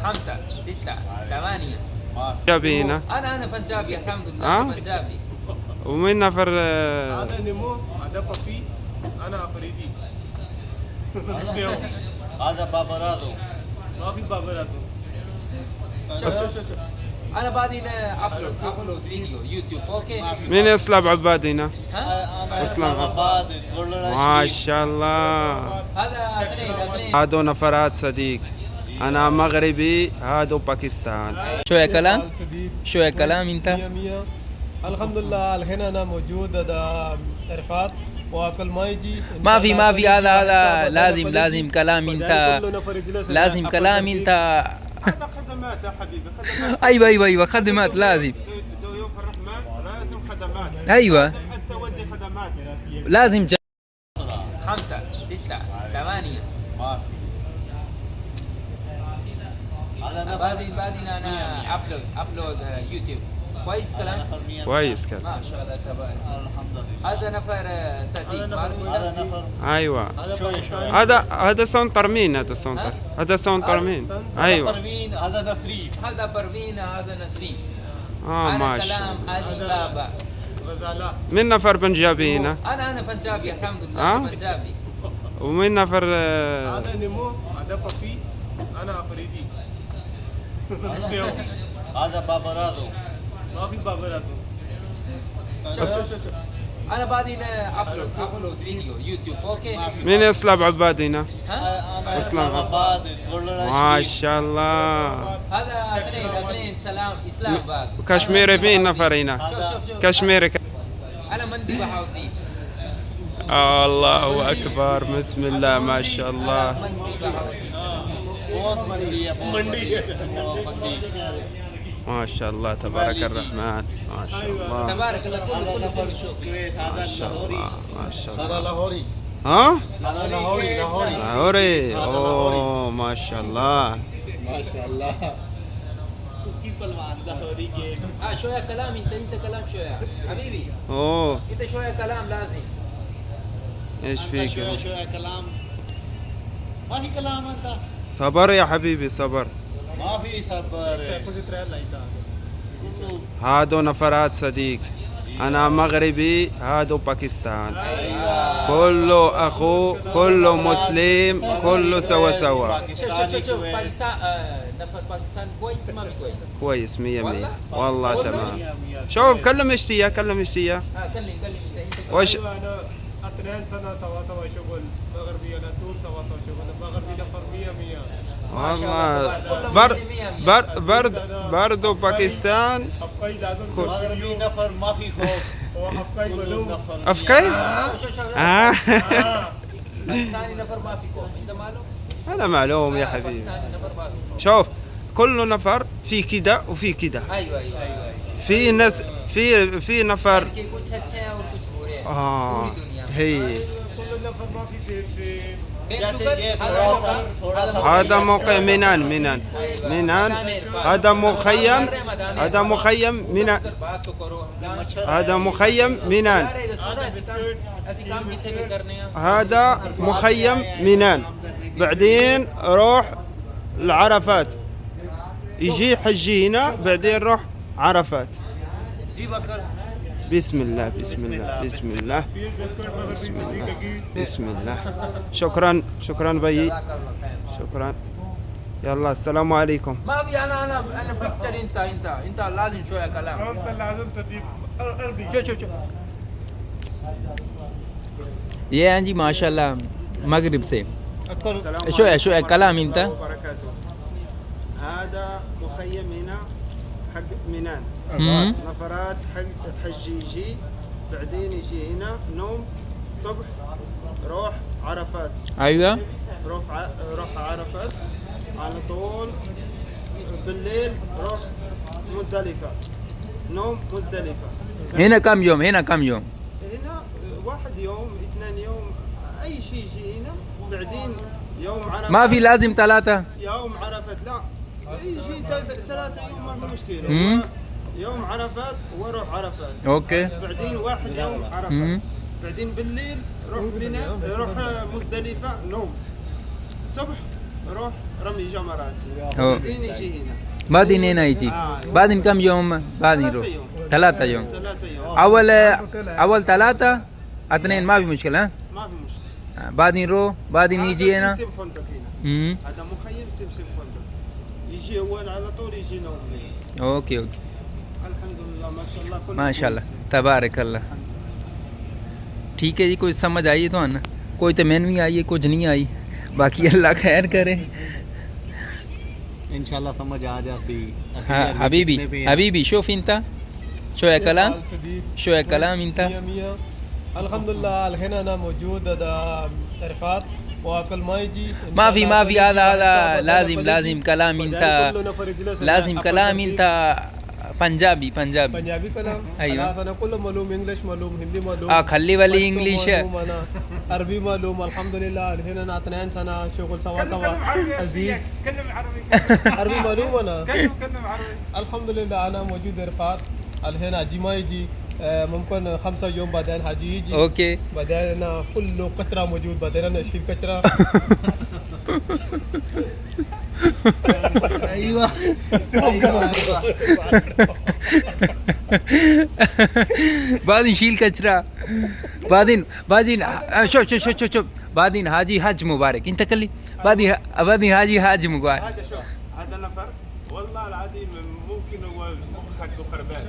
5 6 8 بنجابي هنا. انا بنجابي الحمد لله بنجابي. ومين نفر هذا نمو، هذا بابي، انا افريدي. هذا بابرادو. ما في بابراتو. شوف انا بعدين ابلود فيديو يوتيوب اوكي. مين اسلام عباد هنا؟ ها انا اسلام عباد. ما شاء الله. هذا اثنين هادو نفرات صديق. انا مغربي، هادو باكستان. شويه كلام صديق. شويه كلام انت. مية مية. الحمد لله الحين انا موجود هذا عرفات وكل ما يجي ما في هذا لازم كلام انت. لازم كلام انت. هذا خدمات يا حبيبي، خدمات. ايوه خدمات لازم. يوم في الرحمن لازم خدمات. ايوه انت تودي خدمات. لازم 5 6 8 ما في. هذا بعدين انا ابلود يوتيوب كويس كلام. كويس كلام. ما شاء الله تبارك. الحمد لله. هذا نفر صديق معلوم هذا انت. نفر ايوه. شوي. هذا سونتر مين؟ هذا سونتر مين؟ ايوه. برمين. هذا نفرين. هذا برفين هذا نسرين. ما انا شاء كلام الله. علي بابا. غزالة. مين نفر بنجابي هنا؟ انا بنجابي الحمد لله بنجابي. ومين نفر هذا نمو، هذا بابي، انا افريدي. هذا بابرادو. ما في بابراتو. شوف انا بعدين ابلود فيديو يوتيوب اوكي. مين اسلام عباد هنا؟ ها انا اسلام عباد. ما شاء الله. هذا اثنين سلام اسلام بعد. كشميري مين نفر هنا؟ شوف كشميري انا مندي بهاء الدين. الله اكبر، بسم الله ما شاء الله. مندي بهاء الدين. बहुत मंदी है मंदी ما شاء الله تبارك الرحمن. ما شاء الله. تبارك الله هذا كل نفر شوف. كويت. هذا ما شاء لاهوري. الله ما شاء هذا الله. لاهوري. ها؟ هذا لاهوري. لاهوري. اوه ما شاء الله. ما شاء الله. كيف पहलवान لاهوري गेम. شويه كلام انت كلام شويه حبيبي. اوه انت شويه كلام لازم. ايش فيك؟ شوية كلام. ما في كلام انت. صبر يا حبيبي صبر. ما في صبر. كله هادو نفرات صديق. انا مغربي، هادو باكستان. ايوه. كله اخو، كله مسلم، كله سوا سوا. شوف باكستان نفر باكستان كويس ما في كويس. كويس 100 والله والله؟ تمام. شوف كلم اشتيا كلم اشتيا. كلم انت وش انا اثنين سنة سوا شغل مغربي، انا طول سوا شغل مغربي نفر 100 والله برضو باكستان. افقي لازم مغربي نفر ما في خوف. افقي كله ملوم. نفر. افكي؟ باكستاني نفر ما في كوف انت معلوم. انا معلوم يا حبيبي. باكستاني نفر ما في. شوف كل نفر في كده وفي كده. ايوه في ناس في نفر. कि कुछ अच्छे हैं और कुछ बुरे हैं اه पूरी दुनिया में। هي كل نفر ما في زين. जैसे शुगर, ये هذا थोड़ा सा هذا موقع منان. هذا مخيم. هذا مخيم منان. बात तो करो हम هذا مخيم منان. यार ये सुनो ऐसे काम कितने भी करने हैं। هذا مخيم منان. بعدين روح العرفات، يجي حجي هنا بعدين روح عرفات. जी बकर. بسم الله بسم الله بسم الله بسم الله. شكرا بي. شكرا. يلا السلام عليكم. ما في انا بيكتشر انت لازم شويه كلام. انت لازم تجيب عربي. شوف ये हैं जी माशाल्लाह मगरिब से شوية كلام انت. هذا مخيم هنا حق منان. نفرات حج يجي بعدين يجي هنا نوم الصبح روح عرفات. ايوه روح عرفات على طول. بالليل روح مزدلفة، نوم مزدلفة. هنا كم يوم هنا واحد يوم 2 يوم اي شيء يجي هنا. بعدين يوم عرفات ما في لازم 3 يوم عرفات لا يجي 3 يوم ما في مشكلة. يوم عرفات وروح عرفات. اوكي بعدين واحد يوم عرفات. بعدين بالليل روح منى روح مزدلفة نوم. الصبح روح رمي جمرات أوه. بعدين يجي هنا بعدين هنا يجي بعدين كم يوم بعدين يروح 3 يوم 3 يوم أول 3 2 ما في مشكلة ها؟ ما في مشكله. بعدين يروح بعدين يجي هنا سمسم فندق هنا مم. هذا مخيم سمسم فندق يجي اول على طول يجي نوم هنا. اوكي الحمد لله ما شاء الله كل माशाल्लाह तबारक अल्लाह ठीक है जी कुछ समझ आई तो ना कोई तो मैंने भी आई है कुछ नहीं आई बाकी अल्लाह खैर करे इंशाल्लाह समझ आ जासी हाँ حبيبي شوف انت شوية كلام شوية كلام انت مية مية. الحمد لله الحين انا موجود ده عرفات واكل ما يجي ما في هذا لازم كلام انت لازم كلام انت पंजाबी पंजाबी कलाम أيوة. خلاص انا كله معلوم انجلش معلوم هندي معلوم خلي ولي पश्तो इंग्लिश معلوم، انا عربي معلوم الحمد لله الحين انا 2 سنه شغل سوا عزيز كلم عربي عربي معلوم انا كلم عربي الحمد لله انا موجود عرفات الحين حجي ما يجي ممكن 5 يوم بعدين حجي يجي اوكي بعدين انا كله كثره موجود بعدين انا اشيل كثره ايوه بعدين شيل كچرا بعدين شوف بعدين حاجي حج مبارك انت كلي بعدين حاجي حج مبارك هذا شوف هذا نفر والله العظيم ممكن هو مخك وخربان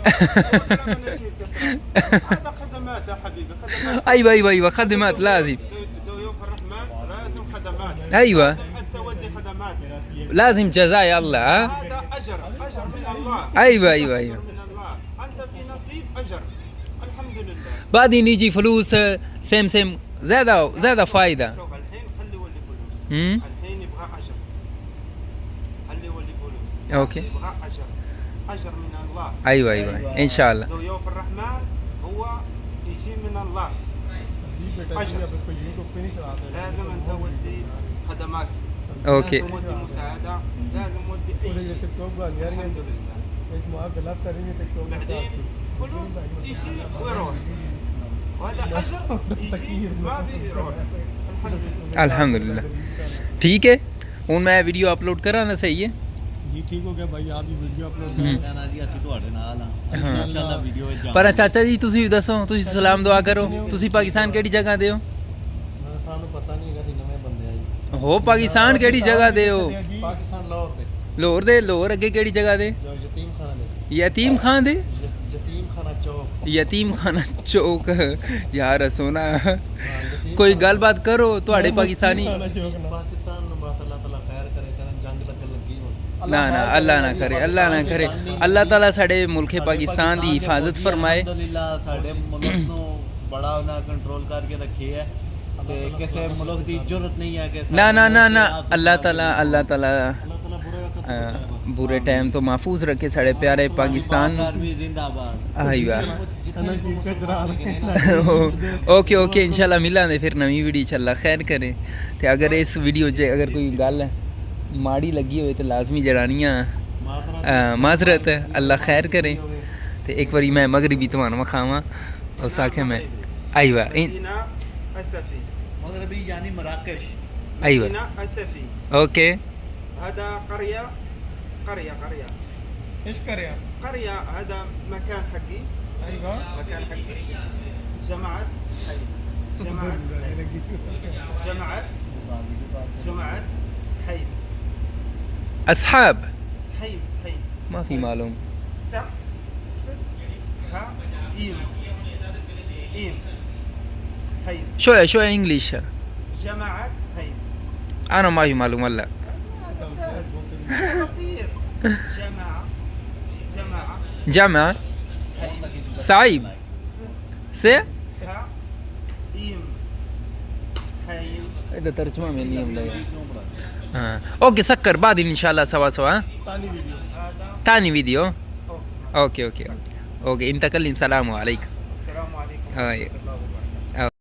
هذا خدمات يا حبيبي خدمات ايوه خدمات لازم ضيوف الرحمن لازم خدمات ايوه لازم انت ودي خدمات لازم جزاء يا الله ها هذا اجر من الله ايوه من الله انت في نصيب اجر الحمد لله بعدين يجي فلوس سيم زيادة فايدة شوف الحين خلي يولي فلوس امم الحين يبغى اجر خلي يولي فلوس اوكي يبغى اجر من الله ايوه ان شاء الله ضيوف الرحمن هو يجي من الله बेटा अब इसको यूट्यूब पे नहीं चलाते لازم انت ودي خدمات اوكي لازم ودي مساعده لازم ودي اي और ये شيء टिक टॉक वाली यार الحمد لله एक माँ गलत करेंगे टिक टॉक بعدين فلوس يجي ويروح وهذا اجر يجي ما بيروح الحمد لله الحمد لله ठीक है ਹੁਣ ਮੈਂ ਵੀਡੀਓ ਅਪਲੋਡ ਕਰਾਂ ਨਾ ਸਹੀ ਹੈ जी ठीक हो गया भाई आप भी वीडियो अपलोड कहना जी ਅਸੀਂ ਤੁਹਾਡੇ ਨਾਲ ਆ इंशाल्लाह वीडियो ਵਿੱਚ ਪਰ ਚਾਚਾ ਜੀ ਤੁਸੀਂ ਵੀ ਦੱਸੋ ਤੁਸੀਂ ਸਲਾਮ ਦੁਆ ਕਰੋ ਤੁਸੀਂ ਪਾਕਿਸਤਾਨ ਕਿਹੜੀ ਜਗ੍ਹਾ ਦੇ ਹੋ ਸਾਨੂੰ ਪਤਾ ਨਹੀਂ ਹੈਗਾ ਕਿ ਨਵੇਂ ਬੰਦੇ ਆਏ ਹੋ ਪਾਕਿਸਤਾਨ ਕਿਹੜੀ ਜਗ੍ਹਾ ਦੇ ਹੋ ਪਾਕਿਸਤਾਨ ਲਾਹੌਰ ਦੇ ਲਾਹੌਰ ਅੱਗੇ ਕਿਹੜੀ ਜਗ੍ਹਾ ਦੇ ਯਤੀਮ ਖਾਨ ਦੇ ਯਤੀਮ ਖਾਨਾ ਚੌਕ ਯਾਰ ਸੋਨਾ ਕੋਈ ਗੱਲਬਾਤ ਕਰੋ ਤੁਹਾਡੇ ਪਾਕਿਸਤਾਨੀ ਪਾਕਿਸਤਾਨ ਨੂੰ ਬਾਤ ਅੱਲਾਹ ਤਾਲਾ ਖੈਰ ਕਰੇ ਕਰਨ ਜੰਗ ਲੱਗਣ ਲੱਗੀ ਹੁਣ ਨਾ ਅੱਲਾਹ ਨਾ ਕਰੇ ਅੱਲਾਹ ਤਾਲਾ ਸਾਡੇ ਮੁਲਕ ਪਾਕਿਸਤਾਨ ਦੀ ਹਿਫਾਜ਼ਤ ਫਰਮਾਏ ਅਲਹਮਦੁਲਿਲਾ ਸਾਡੇ ਮੁਲਕ ਨੂੰ ਬੜਾ ਉਹਨਾਂ ਕੰਟਰੋਲ ਕਰਕੇ ਰੱਖੀ ਹੈ ਤੇ ਕਿਸੇ ਮੁਲਕ ਦੀ ਜ਼ਰੂਰਤ ਨਹੀਂ ਹੈ ਕਿ ਨਾ ਅੱਲਾਹ ਤਾਲਾ बुरे टाइम तो महफूज रखे साढ़े प्यारे पाकिस्तान ओके इंशाल्लाह मिला ने फिर नवी वीडियो इंशाल्लाह खैर करें तो अगर इस वीडियो च अगर कोई गल माड़ी लगी हो तो लाजमी जरानियाँ माजरत है अल्लाह खैर करे तो एक बारी मैं मगरबी तमान मखावा उस आखे मैं आईवा मगरबी यानी मराकश आईवा ओके هذا قرية ايش قرية هذا مكان حقي ايوه مكان حقي جماعة سحيب أصحاب سحيب ما في معلوم إيم سحيب شوية إنجليش جماعة سحيب أنا ما في معلوم والله بسيط جامعة سعيب إيم سحيب إذا ترجمة من اليوم لا हाँ ओके सक्कर बाद इंशाल्लाह सवा तानी वीडियो ओके इंतकल सलाम अलैकुम السلام عليكم ورحمة الله وبركاته